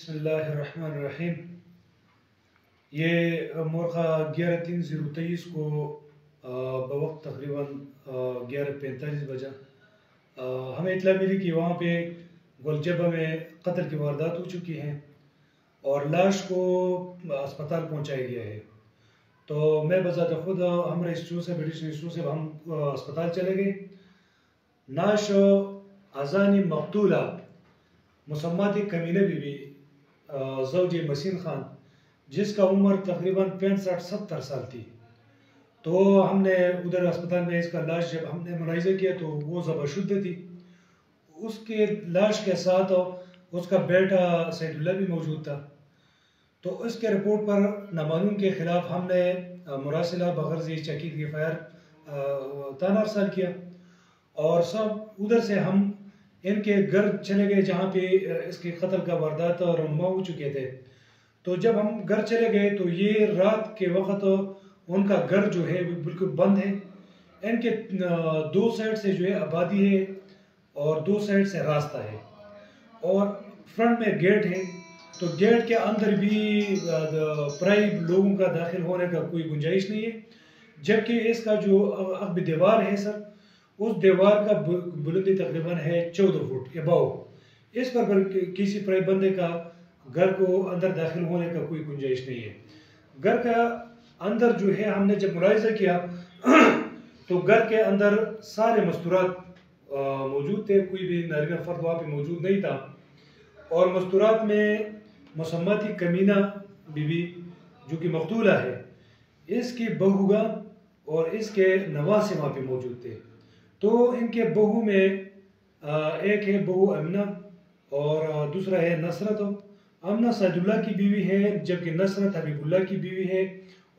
बिस्मिल्लाहिर्रहमानिर्रहीम। ये मोरखा 11/3/023 को बवक्त तकरीबन 11:45 बजा हमें इतला मिली कि वहाँ पे गोलजबा में कत्ल की वारदात हो चुकी हैं और लाश को अस्पताल पहुँचाया गया है। तो मैं बजाते खुद हमारे इंस्टीट्यूट से ब्रिटिश इंस्टीट्यूट से हम अस्पताल चले गए। नाश अजानी मकतूला मुसम्माती कमीने बीबी ज़ौज मसीन खान, जिसका उम्र तकरीबन 65-70 साल थी। तो हमने उधर अस्पताल में इसका लाश जब हमने मुलाहिज़ा किया तो वो ज़बशुद्ध थी। उसके लाश के साथ उसका बेटा सैदुल्ला भी मौजूद था। तो उसके रिपोर्ट पर नामालूम के ख़िलाफ़ हमने मुरासिला बग़र्ज़ी चकीत की फायर ताना अरसाल किया और सब उधर से हम इनके घर चले गए जहाँ पे इसके कत्ल का वारदात रुनमा हो चुके थे। तो जब हम घर चले गए तो ये रात के वक्त उनका घर जो है बिल्कुल बंद है। इनके दो साइड से जो है आबादी है और दो साइड से रास्ता है और फ्रंट में गेट है। तो गेट के अंदर भी प्राइवेट लोगों का दाखिल होने का कोई गुंजाइश नहीं है। जबकि इसका जो अब दीवार है सर, उस दीवार का बुलंदी तकरीबन है 14 फुट अबाव। इस पर किसी प्राइवेट बंदे का घर को अंदर दाखिल होने का कोई गुंजाइश नहीं है। घर का अंदर जो है हमने जब मुलाहिज़ा किया तो घर के अंदर सारे मस्तूरात मौजूद थे, कोई भी नारीना फर्द वहाँ पे मौजूद नहीं था। और मस्तूरात में मुसम्माती कमीना बीबी जो कि मकतूला है, इसकी बहुगा और इसके नवासे वहाँ पे मौजूद थे। तो इनके बहू में एक है बहू अमना और दूसरा है नसरत। अमना सैदुल्ला की बीवी है जबकि नसरत हबीबुल्ला की बीवी है।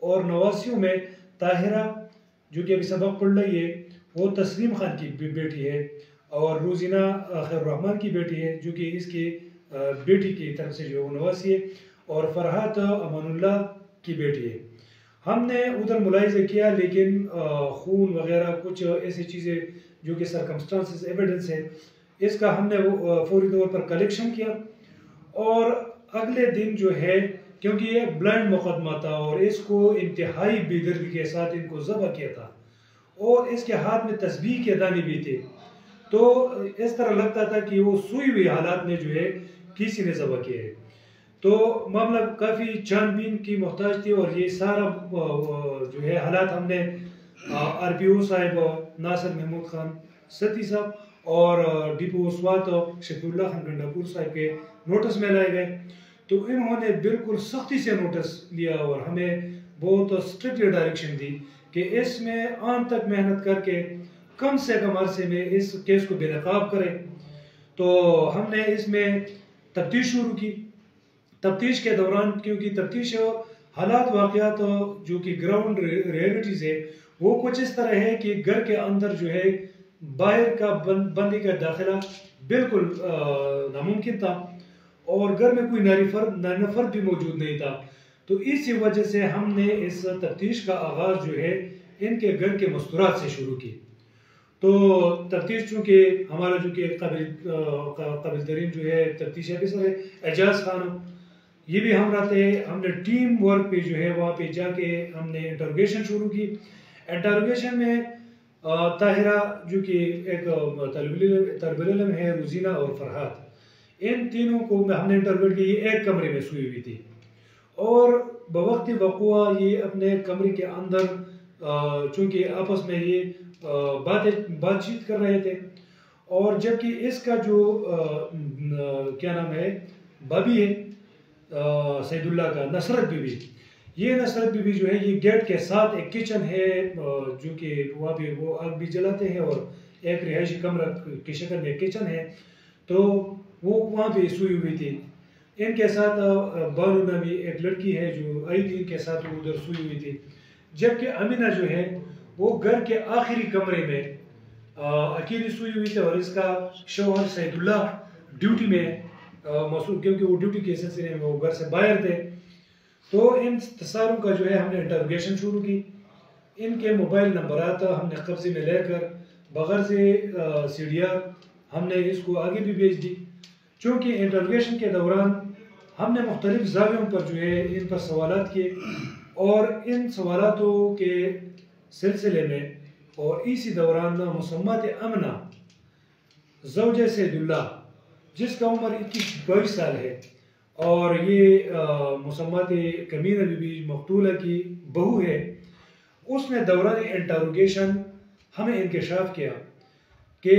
और नवासियों में ताहिरा जो कि अभी सबक पढ़ रही है वो तस्लीम खान की बेटी है और रोजीना खैरुर्रहमान की बेटी है जो कि इसकी बेटी की तरफ से जो है वो नवासी है और फरहात अमानुल्लाह की बेटी है। हमने उधर मुलाहिज़ा किया लेकिन खून वगैरह कुछ ऐसी चीज़ें जो कि सरकमस्टांसेस एविडेंस है, इसका हमने वो फौरी तौर पर कलेक्शन किया। और अगले दिन जो है, क्योंकि ये ब्लाइंड मुकदमा था और इसको इंतहाई बेदर्दी के साथ इनको ज़बह किया था और इसके हाथ में तस्बीह के दाने भी थे। तो इस तरह लगता था कि वो सोई हुई हालात में जो है किसी ने ज़बह किया है। तो मामला काफ़ी छानबीन की मोहताज थी और ये सारा जो है हालात हमने RPO साहिब नासिर महमूद खान सती साहब और DPO स्वात शफीउल्लाह खान गंडापुर साहब के नोटिस में लाए गए। तो इन्होंने बिल्कुल सख्ती से नोटिस लिया और हमें बहुत स्ट्रिक्ट डायरेक्शन दी कि इसमें आम तक मेहनत करके कम से कम अरसे में इस केस को बेनकाब करें। तो हमने इसमें तफ्तीश शुरू की। तफ्तीश के दौरान, क्योंकि तफ्तीश हालात वाक़यात जो कि ग्राउंड रियलिटीज़ है वो कुछ इस तरह है कि घर के अंदर जो है बाहर का बंदी का दाखिला बिल्कुल नामुमकिन था और घर में कोई नारीना फर्द भी मौजूद नहीं था। तो इसी वजह से हमने इस तफ्तीश का आगाज़ जो है इनके घर के मस्तूरात से शुरू की। तो तफ्तीश चूँकि हमारा जो कि काबिल तरीन जो है तफ्तीश ऑफिसर है एजाज खान, ये भी हम रहते हैं। हमने टीम वर्क पे जो है वहाँ पे जाके हमने इंटरोगेशन शुरू की। इंटरोगेशन में ताहिरा जो कि एक तलब इल्म है, रोजीना और फरहात, इन तीनों को हमने इंटरोगेट की। ये एक कमरे में सोई हुई थी और बवक्त वक़ुआ ये अपने कमरे के अंदर चूँकि आपस में ये बातचीत कर रहे थे। और जबकि इसका जो क्या नाम है भाभी है सैदुल्ला का, नसरत बीबी, ये नसरत बीबी जो है ये गेट के साथ एक किचन है जो कि वहाँ पे वो आग भी जलाते हैं और एक रिहायशी कमरा की शक्ल में किचन है। तो वो वहाँ पे सोई हुई थी। इनके साथ बानू नामी एक लड़की है जो आई थी, इनके साथ वो उधर सोई हुई थी। जबकि अमीना जो है वो घर के आखिरी कमरे में अकेली सोई हुई थी और इसका शौहर सैदुल्ला ड्यूटी में मसरूफ, क्योंकि वो ड्यूटी के सिलसिले में वो घर से बाहर थे। तो इन सारों का जो है हमने इंटरोगेशन शुरू की। इनके मोबाइल नंबरात हमने कब्जे में लेकर बगैर से सीढ़ियाँ हमने इसको आगे भी भेज दी। चूँकि इंटरोगेशन के दौरान ہم نے مختلف زاویوں پر جو ہے ان پر سوالات کیے، اور ان سوالاتوں کے سلسلے میں اور اسی دوران مسمات امنہ زوجہ سید اللہ، جس کا عمر 21-22 سال ہے، اور یہ مسمات کمینہ بی بی مقتولہ کی بہو ہے، اس نے دوران انٹروگیشن ہمیں انکشاف کیا کہ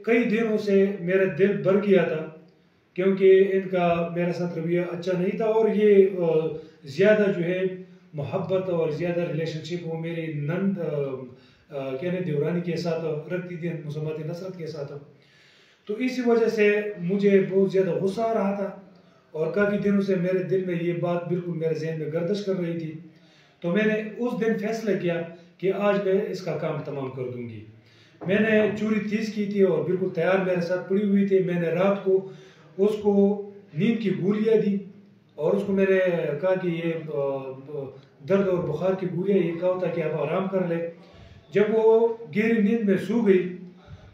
کئی دنوں سے میرا دل بھر گیا تھا، کیونکہ ان کا میرے ساتھ رویہ اچھا نہیں تھا، اور یہ زیادہ جو ہے محبت اور زیادہ ریلیشن شپ وہ میری نند کہنے دیورانی کے ساتھ رکھتی تھی، مسمات نصرت کے ساتھ. تو اسی وجہ سے مجھے بہت زیادہ غصہ آ رہا تھا، اور کافی دنوں سے میرے دل میں یہ بات بالکل میرے ذہن میں گردش کر رہی تھی. تو میں نے اس دن فیصلہ کیا کہ آج میں اس کا کام تمام کر دوں گی. میں نے چوری تیز کی تھی اور بالکل تیار میرے ساتھ پڑی ہوئی تھی. میں نے رات کو اس کو نیند کی گولیاں دی، اور اس کو میں نے کہا کہ یہ درد اور بخار کی گولیاں یہ کہا تھا کہ آپ آرام کر لیں. جب وہ گہری نیند میں سو گئی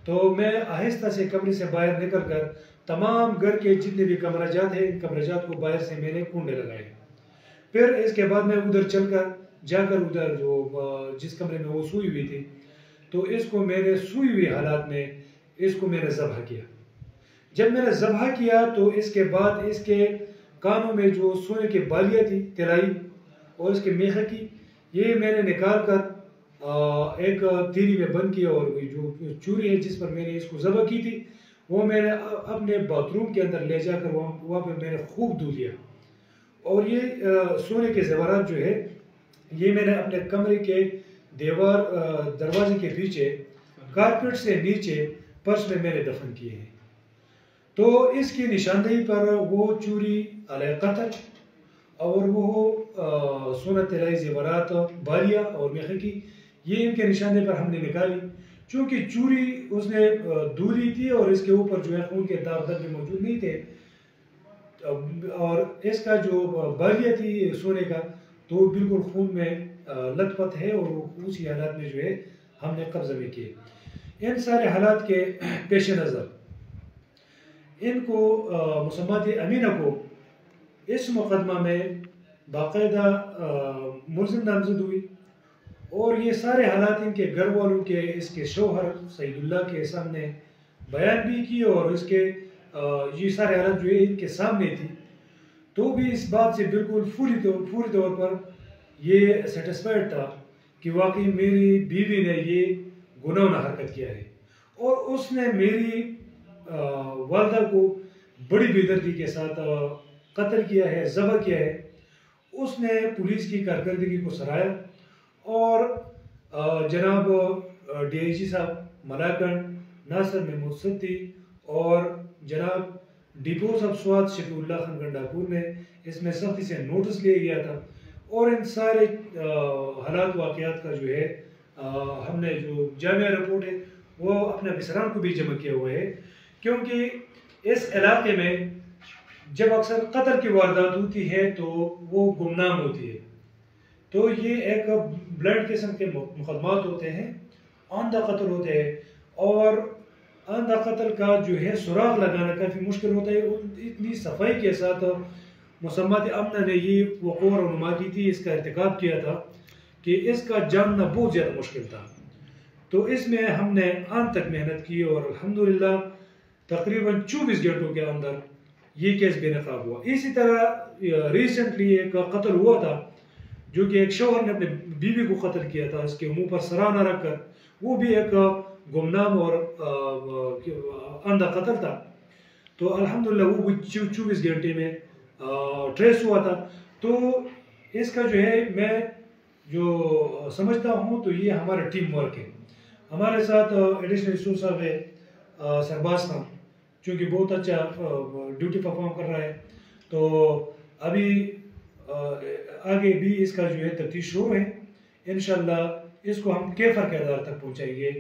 تو میں آہستہ سے کمرے سے باہر نکل کر تمام گھر کے جتنے بھی کمرجات ہیں ان کمرجات کو باہر سے میں نے کنڈے لگائے. پھر اس کے بعد میں ادھر جا کر ادھر جو جس کمرے میں وہ سوئی ہوئی تھی، تو اس کو میں نے سوئی ہوئی حالات میں اس کو میں نے ذبح کیا. جب میں نے ذبح کیا تو اس کے بعد اس کے کانوں میں جو سونے کی بالیاں تھی طلائی اور اس کے میخ کی، یہ میں نے نکال کر ایک تیری میں بند کیا، اور جو چوری ہے جس پر میں نے اس کو ذبح کی تھی وہ میں نے اپنے باتھ روم کے اندر لے جا کر وہاں پہ میں نے خوب دھو لیا. اور یہ سونے کے زیورات جو ہے یہ میں نے اپنے کمرے کے دروازے کے پیچھے کارپیٹ سے نیچے فرش میں نے دفن کیے ہیں. تو اس کی نشاندہی پر وہ چوری علیہ قتل اور وہ سونا طلائی زیورات بالیاں اور میخ کی، یہ ان کے نشاندہی پر ہم نے نکالی. چونکہ چوری اس نے دوری تھی اور اس کے اوپر جو ہے خون کے داغ بھی موجود نہیں تھے، اور اس کا جو بالیہ تھی سونے کا تو بالکل خون میں لت پت ہے، اور اسی حالات میں جو ہے ہم نے قبضہ میں کیے. ان سارے حالات کے پیش نظر ان کو مسمات امینہ کو اس مقدمہ میں باقاعدہ ملزم نامزد ہوئی، اور یہ سارے حالات ان کے گھر والوں کے اس کے شوہر سید اللہ کے سامنے بیان بھی کی، اور اس کے یہ سارے حالات جو ہے ان کے سامنے تھی. تو بھی اس بات سے بالکل پوری طور پر یہ سیٹسفائڈ تھا کہ واقعی میری بیوی نے یہ گناہگار حرکت کیا ہے، اور اس نے میری والدہ کو بڑی بے دردی کے ساتھ قتل کیا ہے، ذبح کیا ہے. اس نے پولیس کی کارکردگی کو سراہا، اور جناب ڈی آئی جی صاحب ملاکنڈ ناصر محمود ستی اور جناب ڈپو سب سوات شفیع اللہ خان گنڈاپور نے اس میں سختی سے نوٹس لیا گیا تھا. اور ان سارے حالات واقعات کا جو ہے ہم نے جو جامعہ رپورٹ ہے وہ اپنے افسران کو بھی جمع کیا ہوا ہے، کیونکہ اس علاقے میں جب اکثر قتل کی واردات ہوتی ہے تو وہ گمنام ہوتی ہے. تو یہ ایک بلڈ قسم کے مقدمات ہوتے ہیں، آندھا قتل ہوتے ہیں، اور آندھا قتل کا جو ہے سراغ لگانا کافی مشکل ہوتا ہے. اتنی صفائی کے ساتھ مسمات امنہ نے یہ وقوع رونما کی تھی، اس کا ارتکاب کیا تھا کہ اس کا جاننا بہت زیادہ مشکل تھا. تو اس میں ہم نے آن تک محنت کی، اور الحمدللہ تقریباً 24 گھنٹوں کے اندر یہ کیس بے نقاب ہوا. اسی طرح ریسنٹلی ایک قتل ہوا تھا جو کہ ایک شوہر نے اپنے بیوی کو قتل کیا تھا اس کے منہ پر سرانہ رکھ کر. وہ بھی ایک گمنام اور اندھا قتل تھا. تو الحمدللہ وہ بھی 24 گھنٹے میں ٹریس ہوا تھا. تو اس کا جو ہے میں جو سمجھتا ہوں تو یہ ہمارا ٹیم ورک ہے. ہمارے ساتھ ایڈیشنل ریسورس صاحب ہے سرباز خان، چونکہ بہت اچھا ڈیوٹی پرفارم کر رہا ہے. تو ابھی آگے بھی اس کا جو ہے تفتیش شروع ہے. انشاءاللہ اس کو ہم کیفر کے ادارے تک پہنچائیں گے.